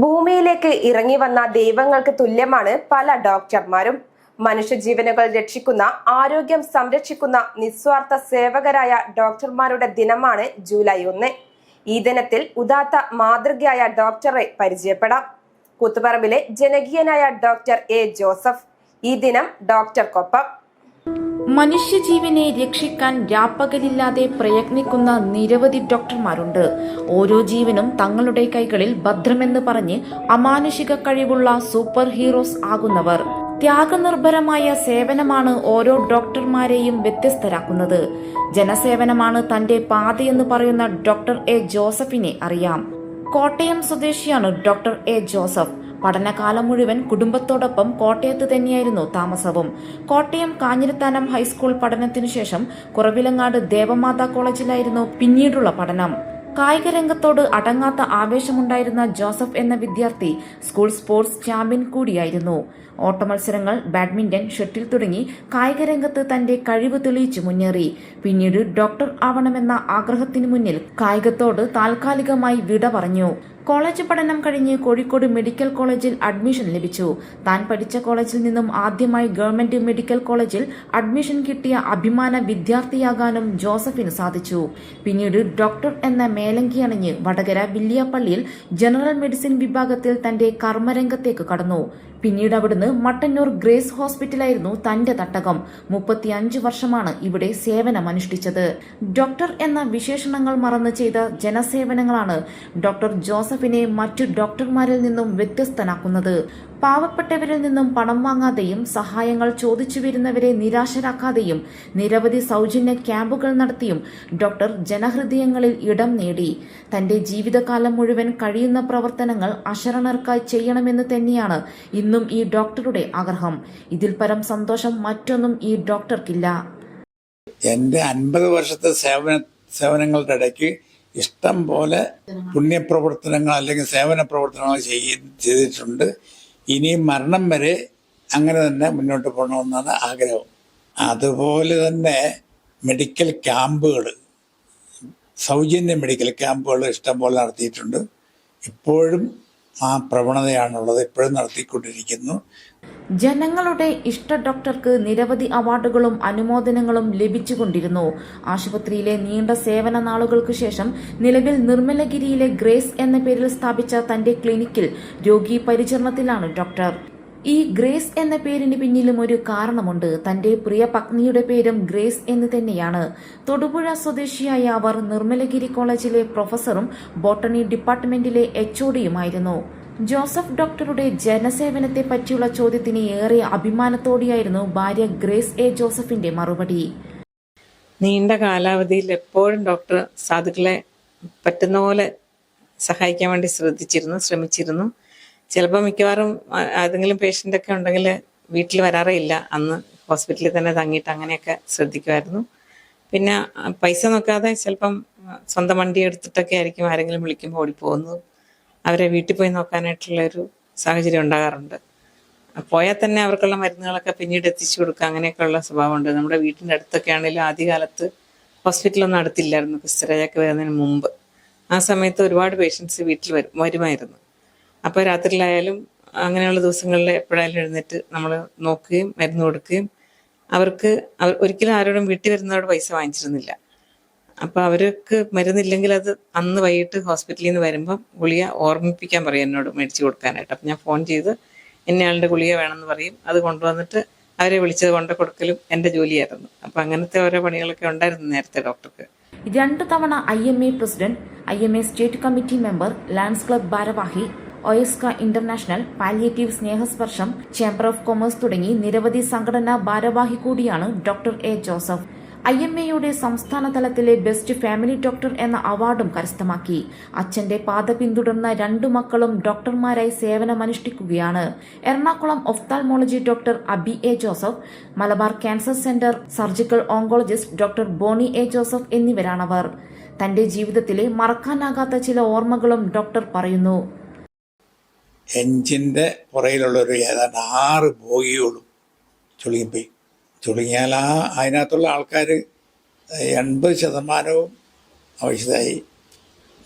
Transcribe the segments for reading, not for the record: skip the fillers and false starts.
ഭൂമിയിലേക്ക് ഇറങ്ങി വന്ന ദൈവങ്ങൾക്ക് തുല്യമാണ് പല ഡോക്ടർമാരും. മനുഷ്യജീവനുകൾ രക്ഷിക്കുന്ന, ആരോഗ്യം സംരക്ഷിക്കുന്ന നിസ്വാർത്ഥ സേവകരായ ഡോക്ടർമാരുടെ ദിനമാണ് ജൂലൈ 1. ഈ ദിനത്തിൽ ഉദാത്ത മാതൃകയായ ഡോക്ടറെ പരിചയപ്പെടാം. കൂത്തുപറമ്പിലെ ജനകീയനായ ഡോക്ടർ എ ജോസഫ്. ഈ ദിനം ഡോക്ടർക്കൊപ്പം. മനുഷ്യജീവനെ രക്ഷിക്കാൻ രാപ്പകലില്ലാതെ പ്രയത്നിക്കുന്ന നിരവധി ഡോക്ടർമാരുണ്ട്. ഓരോ ജീവനും തങ്ങളുടെ കൈകളിൽ ഭദ്രമെന്ന് പറഞ്ഞ് അമാനുഷിക കഴിവുള്ള സൂപ്പർ ഹീറോസ് ആകുന്നവർ. ത്യാഗനിർഭരമായ സേവനമാണ് ഓരോ ഡോക്ടർമാരെയും വ്യത്യസ്തരാക്കുന്നത്. ജനസേവനമാണ് തന്റെ പാതയെന്ന് പറയുന്ന ഡോക്ടർ എ ജോസഫിനെ അറിയാം. കോട്ടയം സ്വദേശിയാണ് ഡോക്ടർ എ ജോസഫ്. പഠനകാലം മുഴുവൻ കുടുംബത്തോടൊപ്പം കോട്ടയത്ത് തന്നെയായിരുന്നു താമസവും. കോട്ടയം കാഞ്ഞിരത്താനം ഹൈസ്കൂൾ പഠനത്തിനു ശേഷം കുറവിലങ്ങാട് ദേവമാതാ കോളേജിലായിരുന്നു പിന്നീടുള്ള പഠനം. കായിക രംഗത്തോട് അടങ്ങാത്ത ആവേശമുണ്ടായിരുന്ന ജോസഫ് എന്ന വിദ്യാർത്ഥി സ്കൂൾ സ്പോർട്സ് ചാമ്പ്യൻ കൂടിയായിരുന്നു. ഓട്ടമത്സരങ്ങൾ, ബാഡ്മിന്റൺ, ഷട്ടിൽ തുടങ്ങി കായിക രംഗത്ത് തന്റെ കഴിവ് തെളിയിച്ചു മുന്നേറി. പിന്നീട് ഡോക്ടർ ആവണമെന്ന ആഗ്രഹത്തിനു മുന്നിൽ കായികത്തോട് താൽക്കാലികമായി വിട പറഞ്ഞു. കോളേജ് പഠനം കഴിഞ്ഞ് കോഴിക്കോട് മെഡിക്കൽ കോളേജിൽ അഡ്മിഷൻ ലഭിച്ചു. താൻ പഠിച്ച കോളേജിൽ നിന്നും ആദ്യമായി ഗവൺമെന്റ് മെഡിക്കൽ കോളേജിൽ അഡ്മിഷൻ കിട്ടിയ അഭിമാന വിദ്യാർത്ഥിയാകാനും ജോസഫിന് സാധിച്ചു. പിന്നീട് ഡോക്ടർ എന്ന മേലങ്കി അണിഞ്ഞ് വടകര വില്യാപ്പള്ളിയിൽ ജനറൽ മെഡിസിൻ വിഭാഗത്തിൽ തന്റെ കർമ്മരംഗത്തേക്ക് കടന്നു. പിന്നീട് അവിടുന്ന് മട്ടന്നൂർ ഗ്രേസ് ഹോസ്പിറ്റലായിരുന്നു തന്റെ തട്ടകം. 35 വർഷമാണ് ഇവിടെ സേവനമനുഷ്ഠിച്ചത്. ഡോക്ടർ എന്ന വിശേഷണങ്ങൾ മറന്ന് ചെയ്ത ജനസേവനങ്ങളാണ് ഡോക്ടർ ജോസഫിനെ മറ്റു ഡോക്ടർമാരിൽ നിന്നും വ്യത്യസ്തനാക്കുന്നത്. പാവപ്പെട്ടവരിൽ നിന്നും പണം വാങ്ങാതെയും സഹായങ്ങൾ ചോദിച്ചു വരുന്നവരെ നിരാശരാക്കാതെയും നിരവധി സൗജന്യ ക്യാമ്പുകൾ നടത്തിയും ഡോക്ടർ ജനഹൃദയങ്ങളിൽ ഇടം നേടി. തന്റെ ജീവിതകാലം മുഴുവൻ കഴിയുന്ന പ്രവർത്തനങ്ങൾ അശരണർക്കായി ചെയ്യണമെന്ന് തന്നെയാണ് ഇന്നും ഈ ഡോക്ടറുടെ ആഗ്രഹം. ഇതിൽ പരം സന്തോഷം മറ്റൊന്നും ഈ ഡോക്ടർക്കില്ല. എൻ്റെ 50 വർഷത്തെ സേവനങ്ങളുടെ ഇടയ്ക്ക് ഇഷ്ടം പോലെ പുണ്യപ്രവർത്തനങ്ങൾ അല്ലെങ്കിൽ സേവന പ്രവർത്തനങ്ങൾ ചെയ്തിട്ടുണ്ട്. ഇനിയും മരണം വരെ അങ്ങനെ തന്നെ മുന്നോട്ട് പോകണമെന്നാണ് ആഗ്രഹം. അതുപോലെ തന്നെ മെഡിക്കൽ ക്യാമ്പുകൾ, സൗജന്യ മെഡിക്കൽ ക്യാമ്പുകൾ ഇഷ്ടം പോലെ നടത്തിയിട്ടുണ്ട്. ഇപ്പോഴും ആ പ്രവണതയാണുള്ളത്, ഇപ്പോഴും നടത്തിക്കൊണ്ടിരിക്കുന്നു. ജനങ്ങളുടെ ഇഷ്ട ഡോക്ടർക്ക് നിരവധി അവാർഡുകളും അനുമോദനങ്ങളും ലഭിച്ചുകൊണ്ടിരുന്നു. ആശുപത്രിയിലെ നീണ്ട സേവന നാളുകൾക്ക് ശേഷം നിലവിൽ നിർമ്മലഗിരിയിലെ ഗ്രേസ് എന്ന പേരിൽ സ്ഥാപിച്ച തന്റെ ക്ലിനിക്കിൽ രോഗി പരിചരണത്തിലാണ് ഡോക്ടർ. ഈ ഗ്രേസ് എന്ന പേരിന് പിന്നിലും ഒരു കാരണമുണ്ട്. തന്റെ പ്രിയ പത്നിയുടെ പേരും ഗ്രേസ് എന്ന് തന്നെയാണ്. തൊടുപുഴ സ്വദേശിയായ അവർ നിർമ്മലഗിരി കോളേജിലെ പ്രൊഫസറും ബോട്ടണി ഡിപ്പാർട്ട്മെന്റിലെ HODയുമായിരുന്നു. ജോസഫ് ഡോക്ടറുടെ ജനസേവനത്തെ പറ്റിയുള്ള ചോദ്യത്തിന് ഏറെ അഭിമാനത്തോടെയായിരുന്നു ഭാര്യ ഗ്രേസ് എ ജോസഫിന്റെ മറുപടി. നീണ്ട കാലാവധിയിൽ എപ്പോഴും ഡോക്ടർ സാധുക്കളെ പറ്റുന്ന പോലെ സഹായിക്കാൻ വേണ്ടി ശ്രമിച്ചിരുന്നു. ചിലപ്പോൾ മിക്കവാറും ഏതെങ്കിലും പേഷ്യൻ്റൊക്കെ ഉണ്ടെങ്കിൽ വീട്ടിൽ വരാറേ ഇല്ല. അന്ന് ഹോസ്പിറ്റലിൽ തന്നെ തങ്ങിയിട്ട് അങ്ങനെയൊക്കെ ശ്രദ്ധിക്കുമായിരുന്നു. പിന്നെ പൈസ നോക്കാതെ ചിലപ്പം സ്വന്തം വണ്ടി എടുത്തിട്ടൊക്കെ ആയിരിക്കും ആരെങ്കിലും വിളിക്കുമ്പോൾ ഓടിപ്പോകുന്നത്. അവരെ വീട്ടിൽ പോയി നോക്കാനായിട്ടുള്ളൊരു സാഹചര്യം ഉണ്ടാകാറുണ്ട്. പോയാൽ തന്നെ അവർക്കുള്ള മരുന്നുകളൊക്കെ പിന്നീട് എത്തിച്ചു കൊടുക്കുക, അങ്ങനെയൊക്കെയുള്ള സ്വഭാവമുണ്ട്. നമ്മുടെ വീട്ടിൻ്റെ അടുത്തൊക്കെ ആണെങ്കിലും ആദ്യകാലത്ത് ഹോസ്പിറ്റലൊന്നും അടുത്തില്ലായിരുന്നു. ക്രിസ്തുരാജൊക്കെ വരുന്നതിന് മുമ്പ് ആ സമയത്ത് ഒരുപാട് പേഷ്യൻസ് വീട്ടിൽ വരുമായിരുന്നു. അപ്പോൾ രാത്രിയിലായാലും അങ്ങനെയുള്ള ദിവസങ്ങളിൽ എപ്പോഴായാലും എഴുന്നേറ്റ് നമ്മൾ നോക്കുകയും മരുന്ന് കൊടുക്കുകയും ഒരിക്കലും ആരോടും വീട്ടിൽ വരുന്നവരോട് പൈസ വാങ്ങിച്ചിരുന്നില്ല. അപ്പോൾ അവർക്ക് മരുന്നില്ലെങ്കിൽ അത് അന്ന് വൈകിട്ട് ഹോസ്പിറ്റലിൽ നിന്ന് വരുമ്പം ഗുളിക ഓർമ്മിപ്പിക്കാൻ പറയും എന്നോട് മേടിച്ച് കൊടുക്കാനായിട്ട്. അപ്പം ഞാൻ ഫോൺ ചെയ്ത് ഇന്നയാളുടെ ഗുളിക വേണമെന്ന് പറയും. അത് കൊണ്ടുവന്നിട്ട് അവരെ വിളിച്ചത് കൊണ്ട് കൊടുക്കലും എൻ്റെ ജോലിയായിരുന്നു. അപ്പം അങ്ങനത്തെ ഓരോ പണികളൊക്കെ ഉണ്ടായിരുന്നു നേരത്തെ ഡോക്ടർക്ക്. 2 തവണ IMA president, IMA state committee member, lions club ഭാരവാഹി, OSK international, palliative Snehasparsham, chamber of commerce തുടങ്ങി നിരവധി സംഘടനാ ഭാരവാഹി കൂടിയാണ് ഡോക്ടർ എ ജോസഫ്. IMAയുടെ സംസ്ഥാന തലത്തിലെ ബെസ്റ്റ് ഫാമിലി ഡോക്ടർ എന്ന അവാർഡും കരസ്ഥമാക്കി. അച്ഛന്റെ പാത പിന്തുടർന്ന 2 മക്കളും ഡോക്ടർമാരായി സേവനമനുഷ്ഠിക്കുകയാണ്. Ernakulam ophthalmology doctor Abi A Joseph, Malabar cancer centre surgical oncologist doctor Boni A Joseph എന്നിവരാണവർ. തന്റെ ജീവിതത്തിലെ മറക്കാനാകാത്ത ചില ഓർമ്മകളും ഡോക്ടർ പറയുന്നു. എഞ്ചിൻ്റെ പുറയിലുള്ളൊരു ഏതാണ്ട് 6 ബോഗിയോളും ചുളുങ്ങിപ്പോയി. ചുളുങ്ങിയാൽ അതിനകത്തുള്ള ആൾക്കാർ 80% ആവശ്യമായി.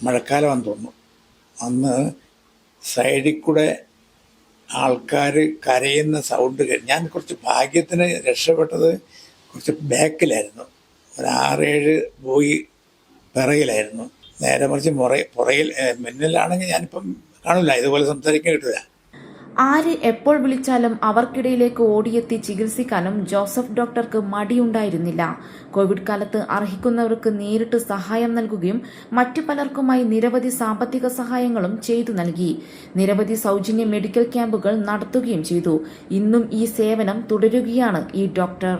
മഴക്കാലമാണെന്ന് തോന്നുന്നു. അന്ന് സൈഡിൽ കൂടെ ആൾക്കാർ കരയുന്ന സൗണ്ട് ഞാൻ കുറച്ച് ഭാഗ്യത്തിന് രക്ഷപ്പെട്ടത് കുറച്ച് ബാക്കിലായിരുന്നു, ഒരു 6-7 ബോഗി പിറകിലായിരുന്നു. നേരെ മറിച്ച് പുറകിൽ മുന്നിലാണെങ്കിൽ ഞാനിപ്പം കാണില്ല, ഇതുപോലെ സംസാരിക്കാൻ കിട്ടില്ല. ആര് എപ്പോൾ വിളിച്ചാലും അവർക്കിടയിലേക്ക് ഓടിയെത്തി ചികിത്സിക്കാനും ജോസഫ് ഡോക്ടർക്ക് മടിയുണ്ടായിരുന്നില്ല. കോവിഡ് കാലത്ത് അർഹിക്കുന്നവർക്ക് നേരിട്ട് സഹായം നൽകുകയും മറ്റു പലർക്കുമായി നിരവധി സാമ്പത്തിക സഹായങ്ങളും ചെയ്തു നൽകി. നിരവധി സൗജന്യ മെഡിക്കൽ ക്യാമ്പുകൾ നടത്തുകയും ചെയ്തു. ഇന്നും ഈ സേവനം തുടരുകയാണ് ഈ ഡോക്ടർ.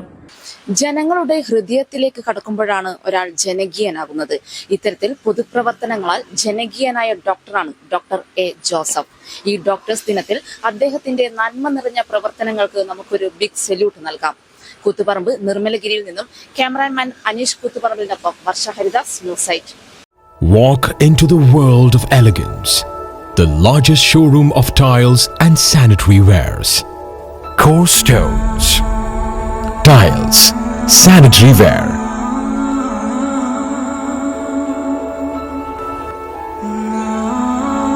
ജനങ്ങളുടെ ഹൃദയത്തിലേക്ക് കടക്കുമ്പോഴാണ് ഒരാൾ ജനകീയനാകുന്നത്. ഇത്തരത്തിൽ പൊതുപ്രവർത്തനങ്ങളാൽ ജനകീയനായ ഡോക്ടറാണ് ഡോക്ടർ എ ജോസഫ്. ഈ ഡോക്ടേഴ്സ് ദിനത്തിൽ അദ്ദേഹത്തിന്റെ നന്മ നിറഞ്ഞ പ്രവർത്തനങ്ങൾക്ക് നമുക്കൊരു ബിഗ് സല്യൂട്ട് നൽകാം. കൂത്തുപറമ്പ് നിർമ്മലഗിരിയിൽ നിന്നും ക്യാമറാമാൻ അനീഷ് കൂത്തുപറമ്പിനൊപ്പം Varsha Haridas, news site. Walk into the world of elegance. The largest showroom of tiles and sanitary wares. Core Stones. Tiles, sanitary ware.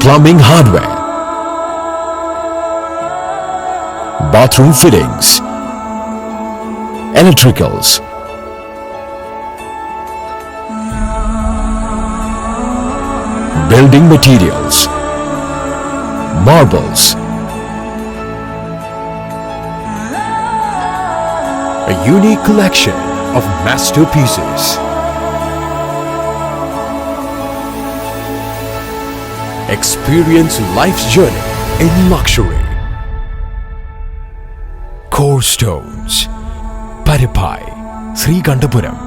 Plumbing hardware. Bathroom fittings. Electricals. Building materials. Marbles. A unique collection of masterpieces. Experience life's journey in luxury. Core Stones, Paripai, Srikandapuram.